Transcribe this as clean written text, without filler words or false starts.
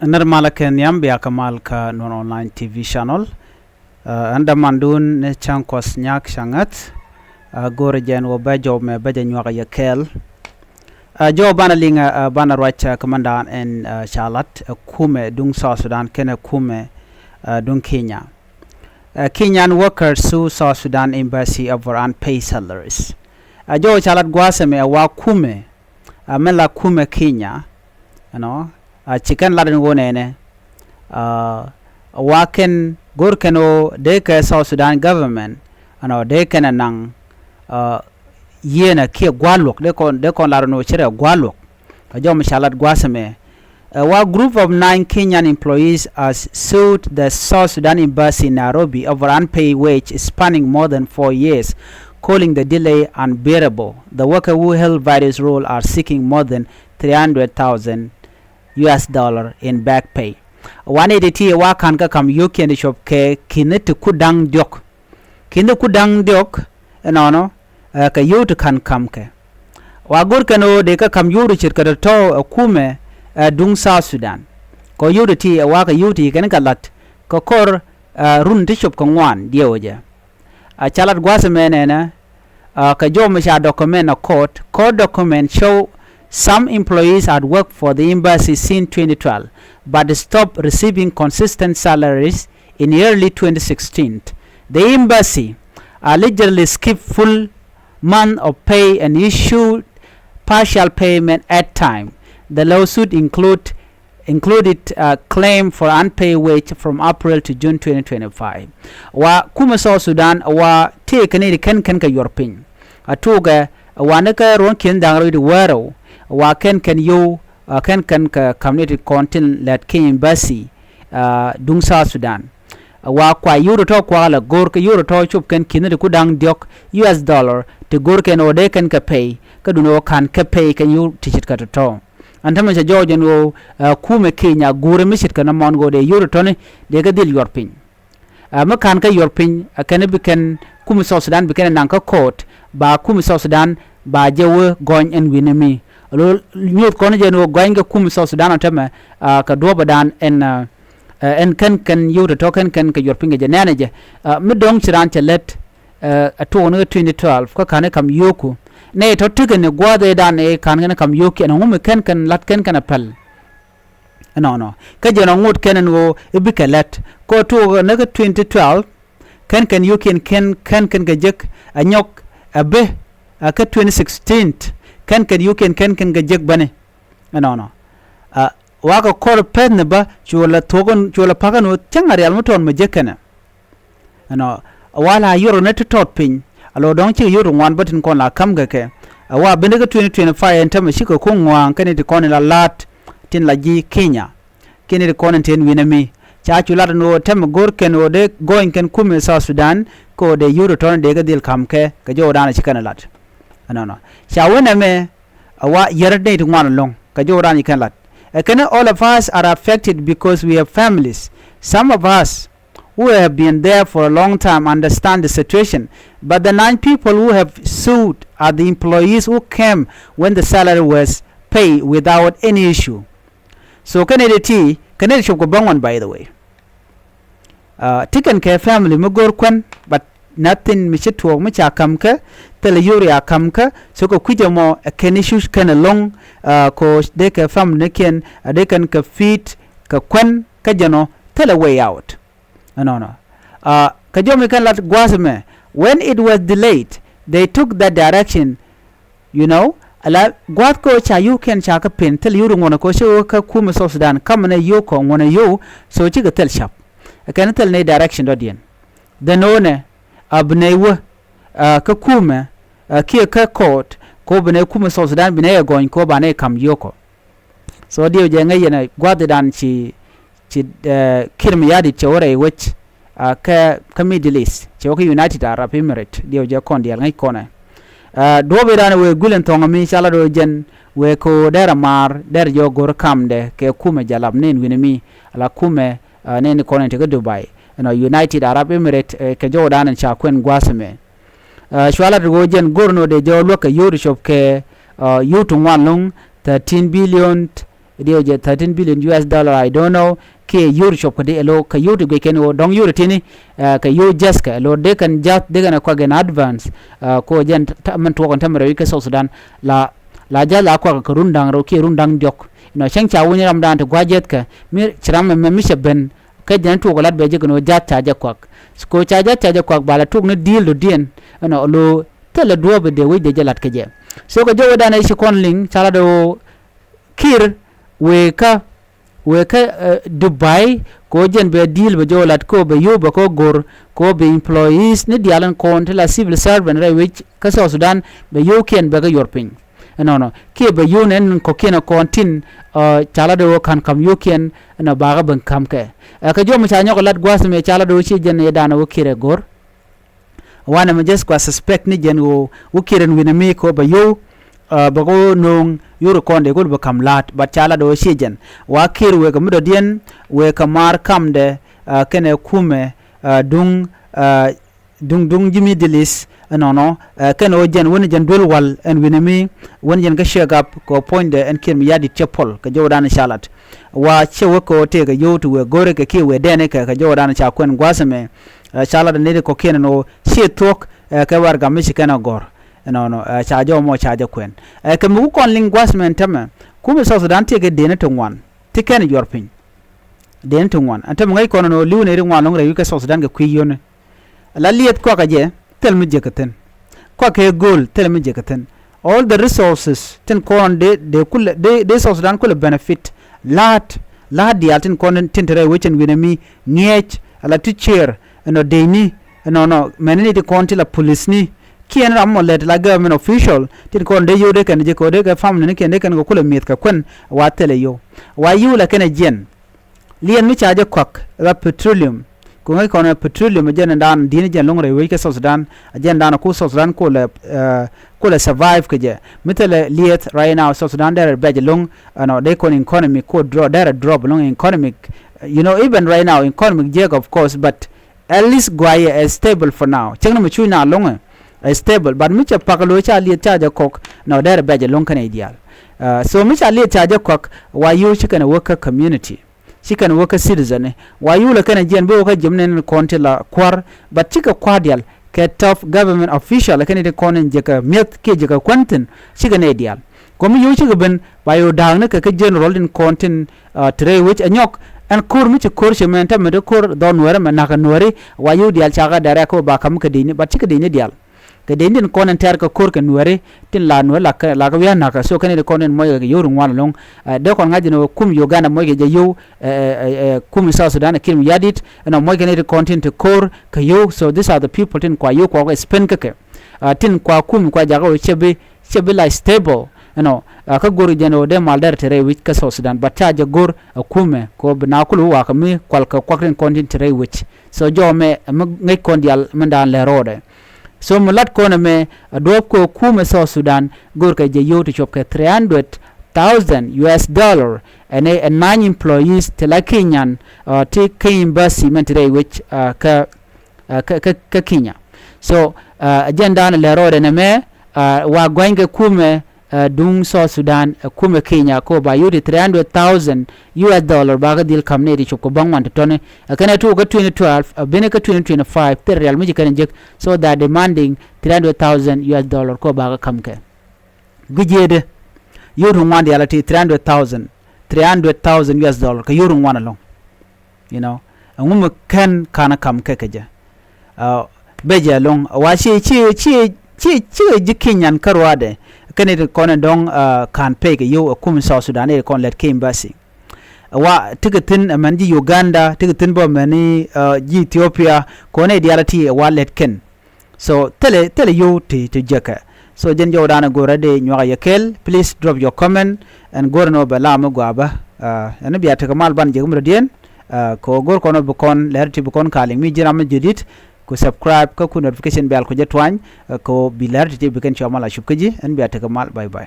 Nirmala Kenyam Biakamal ka non online TV channel. Anda mandun ne chankos nyak shangat. Gore jen wo bejo me beja nywaga yakel. Jo bana linga bana racha komandan en Charlotte kuumɛ dung South Sudan kene kuumɛ dung Kenya. Kenyan workers sue South Sudan embassy over unpaid salaries. Jo Charlotte gwaseme wa kuumɛ mela kuumɛ Kenya. You know, chicken laden go nene waken gorkeno deke South Sudan government deke na nang yena kia gwalok de kon larno chere gwalok kajo mishalat gwaseme wa group of 9 Kenyan employees has sued the South Sudan embassy in Nairobi over unpaid wage spanning more than 4 years, calling the delay unbearable. The worker who held various roles are seeking more than $300,000 in back pay. 180 wa kan ka kam yoki ni shop ke kinet kudang diok. Kinet kudang diok no ka yut kan kam ke. Wa gur kano de ka kam yuru chir ka to kuumɛ dung South Sudan. Ko yuru ti wa ka yuti kan ka lat ko kor run ti shop ko ŋuan dioje. Chalat gwase menena ka jo misha document a court document show some employees had worked for the embassy since 2012 but stopped receiving consistent salaries in early 2016. The embassy allegedly skipped full month of pay and issued partial payment at time. The lawsuit included a claim for unpaid wage from April to June 2025. Wa kuumɛ South Sudan wa te kanidi ken ka yorpin. Atuga wanaka ron ken dangro di waro wa ken yo ken ka community content let king embassy dung South Sudan wa kwa euro to kwa la gor ka euro to chup ken kinidi kudang diok $, to gor ken ode ken ka pay ka duno kan ka pay kan yu tichit ka to antama ja jojen wo kuumɛ Kenya gore misit kana mon go de euro to ne de ka dil yorpin ma kan ka yorpin kan biken kuumɛ South Sudan biken nan ka court ba kuumɛ South Sudan ba jewe gɔany en winemi lo nyot kono je no gɔany ga kuumɛ South Sudan atama ka doba dan en kan yuto to kan ka yorpinga je nane je mi dong chiran chelet ato no 2012 ko kan kam yoku ne to tigen ne gwade dan kan kam yoki en ngum kan lat kan apel no ka je no ngut ken no ibika let ko to ne 2012 kan yoki kan ga jek anyok abe ka 2016 kan yoki kan ga jek bane no waka kor pen ba chola togon chola pagano changari almuton ma jekana no wala yoro net tot pin alo don chi yoro ŋuan batin kon la kam ga ke wa bende ga 2025 entama shiko ko ŋuan kan de kon la lat tin la ji Kenya kene de kon ten winami cha chula no tem gor ken ode going ken kuumɛ South Sudan ko de yoro ton de ga dil kam ke ga jo dana chikana lat no cha wona me wa yerde de ŋuan long ga jo dana kan lat. All of us are affected because we have families. Some of us who have been there for a long time understand the situation, but the 9 people who have sued are the employees who came when the salary was paid without any issue. So Kennedy should go bang on, by the way. Taken care family mugor but nothing michitwo micha kamka tele yuri akamka so ko kujamo kenishush kana long ko de ka fam neken de kan ka fit ka kwen ka jano tele way out no ka jomi kan lat gwasme when it was delayed they took that direction, you know, ala gwat ko cha you can cha ka pen tele yuri ngona ko so ka kuumɛ South Sudan kamane yo ko ngona yo so chi ga tel shap kan tel ne direction dodien the none abnewa ka kuumɛ kia ka court ko bene kuumɛ South Sudan bene ya gɔany ko bane kam yoko so dio je ngai na gwade dan chi kirm yadi chore wech ka Middle East che ko United Arab Emirates dio je kon dia ngai kone do be dan we gulen tonga mi sala do jen we ko dera mar der yo gor kamde ke kuumɛ jalab nen winemi ala kuumɛ nen konen te Dubai United Arab Emirates ke jo dan cha kwen gwasme shwala go jen gorno de jo loka yuri shop ke yutu ŋuan long 13 billion dio je 13 billion US dollar I don't know ke yur shop de elo ka yur de ken o dong yur tini ka yu just ka lo de kan jat de kan ko gen advance ko jen man to kon tamre ke South Sudan la jala ko ka rundang ro ke rundang jok no chang cha woni ram dan to gwajet ka mi chram me mi sheben ka jen to golat be je no jat cha je kwak ko cha je kwak bala tuk ne deal do dien no lo tele do be de we de jalat ke je so ko jowo dana shi konling chala do kir we ka Dubai ko jen be deal be jolat ko be yuba ko gor ko be employees ne dialan kon la civil servant re which ka South Sudan be yuken be ga yorpin no ke be yunen ko kena kontin chala do kan kam yuken na baga ban kam ke ka jom cha nyoko lat gwas me chala do chi jen dana wo kire gor wana me just kwa suspect ni jen wo kiren winami ko be yo bago nong yuru konde gol be kam lat but chala do shijen wa kir we ga mudo dien we kamar kamde kene kuumɛ dung jimi dilis no kene o jen woni jen dol wal en winami woni jen ga shegap ko point de en kim yadi chepol ka jodan shalat wa chewo ko te ga yotu we gore ke ki we dene ka jodan cha kwen gwasame shalat ne ko kene no she tok ka war ga mishi kana gor no chajo mo chajo kwen ke mu kon linguasmen tama kuumɛ South Sudan te ke dene to ŋuan te ken yorpin dene to ŋuan ante ngai kono no liune ri ŋuan ngre yuke South Sudan ke kuyone la liet ko ka je tel mi jekaten ko ke goal tel mi jekaten all the resources ten kon de kul de South Sudan kul benefit lat dial ten kon ten tere wechen winami ngech ala teacher no deini no menini de kon la police ni kien ram let la government official tin kon de yode kan je ko de ka family ni ken de kan ko kula miet ka kwen wa tele yo wa yu la ken jen lien mi chaje kwak la petroleum ko ngai kon petroleum jen dan din jen longre we ke South Sudan jen dan ko South Sudan ko la survive ke je mitele liet right now South Sudan there be long no de kon economy ko drop long economic even right now economic jeg of course but at least Guaya is stable for now chengna mu chu na long stable but micha pakalo cha li charge kok now there be long kan ideal so micha li charge kok wa you chicken worker community chicken worker citizen wa you la kan jen be ka jimnen konti la kwar but chika kwadial ke tough government official kan de konen je ka met ke je ka kwantin chicken ideal komi you chicken ben ba yo dang ne ka general in kontin tre which anyok an kur mi kur shemen ta me de kur don were me na ka nori wa you dial chaga dare ko ba kam ka dini but chika dini dial ke dindin konen ter ka kur ke nuere tin la no la ka wi na ka so kan de konen moy ke yoru ngwan long de kon ngaji no kum Uganda moy ke je yo kum South Sudan kim yadit no moy ke ne content to kur ka yo so these are the people tin kwa yo kwa spend ke tin kwa kum kwa jaga o chebe la stable ka gor jeno de malder tere which ka South Sudan but cha je gor kuumɛ ko na kulu wa ka mi kwal ka kwakren content tere which so jo me ngai kondial mendan le rode so mulat kona me adop ko kuumɛ South Sudan gor ka je yo to chop ka 300,000 US dollar and 9 employees te la Kenyan te embassy mentre which ka Kenya so agenda na le rode na me wa gwange kuumɛ dung South Sudan kuumɛ Kenya ko ba yudi 300,000 US dollar ba ga dil kamne di choko bangwan to tone kana to ga 2012 bene ka 2025 per real mi kan jek so that demanding 300,000 US dollar ko ba ga kamke gujede yoru ngwandi alati 300,000 US dollar ka yoru ngwana long ngum kan kana kamke keje beje long wa chi jikinyan karwade kene konen dong kan pege yo kuumɛ South Sudan e kon let ke embassy wa tigatin manji Uganda tigatin bo mani ji Ethiopia kone dialati wa let ken so tele yo to jeka so jen jo dana gorade nywa yakel please drop your comment and gorno bala ma gwaba ana biya ta kamal ban jegum radien ko gor kono bukon lerti bukon kaling mi jiram judit ko subscribe ko notification bell ko jetwany ko bilar ti biken chamala shubkaji an biya ta kamal bye bye